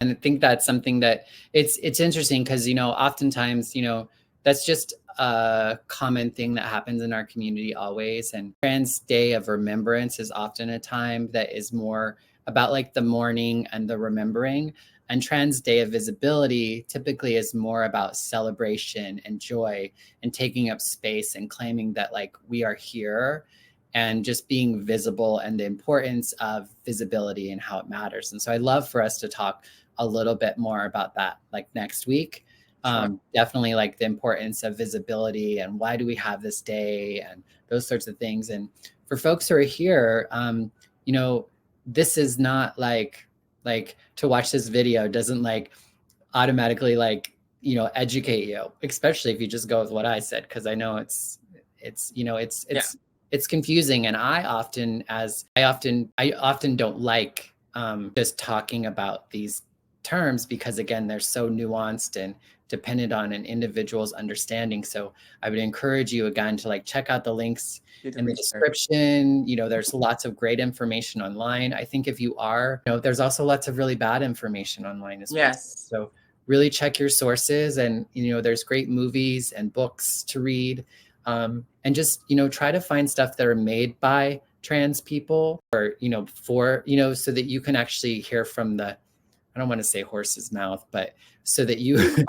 And I think that's something that it's interesting because, oftentimes, that's just a common thing that happens in our community always. And Trans Day of Remembrance is often a time that is more about like the mourning and the remembering. And Trans Day of Visibility typically is more about celebration and joy and taking up space and claiming that like we are here and just being visible and the importance of visibility and how it matters. And so I'd love for us to talk a little bit more about that like next week. Sure. Definitely like the importance of visibility and why do we have this day and those sorts of things. And for folks who are here, this is not like to watch this video doesn't like automatically like, educate you, especially if you just go with what I said. Cause I know it's confusing. And I often don't like just talking about these terms because again, they're so nuanced and dependent on an individual's understanding. So I would encourage you again to like check out the links in the description. There's lots of great information online. I think if you are, there's also lots of really bad information online as well. Yes. So really check your sources and, there's great movies and books to read. And just, try to find stuff that are made by trans people or, so that you can actually hear from the, I don't want to say horse's mouth, but so that you, so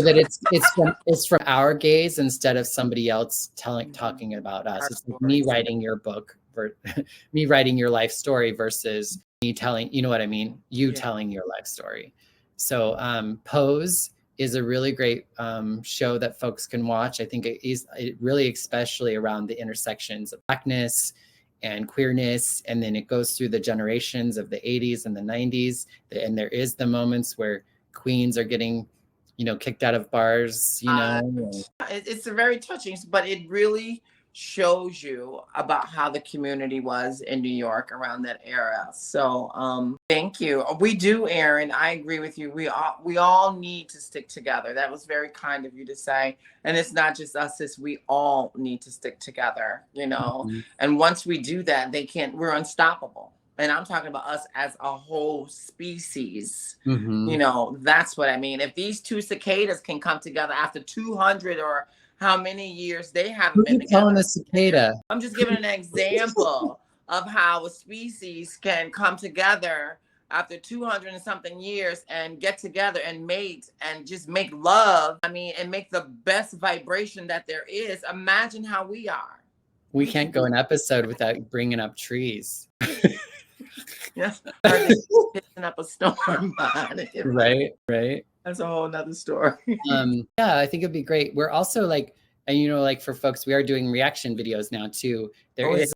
that it's from our gaze instead of somebody else talking about us. It's like me writing your book, me writing your life story versus me telling, you know what I mean? You telling your life story. So Pose is a really great show that folks can watch. I think it really especially around the intersections of Blackness and queerness. And then it goes through the generations of the 80s and the 90s. And there is the moments where queens are getting, kicked out of bars, It's very touching, but it really shows you about how the community was in New York around that era. So thank you. We do, Aaron. I agree with you. We all need to stick together. That was very kind of you to say. And it's not just us, it's we all need to stick together, Mm-hmm. And once we do that, we're unstoppable. And I'm talking about us as a whole species. Mm-hmm. That's what I mean. If these two cicadas can come together after 200 or how many years they haven't been together. Calling a cicada? I'm just giving an example of how a species can come together after 200 and something years and get together and mate and just make love. I mean, and make the best vibration that there is. Imagine how we are. We can't go an episode without bringing up trees. Yes, picking up a storm. Right. That's a whole nother story. Yeah, I think it'd be great. We're also like, and like for folks, we are doing reaction videos now too. There is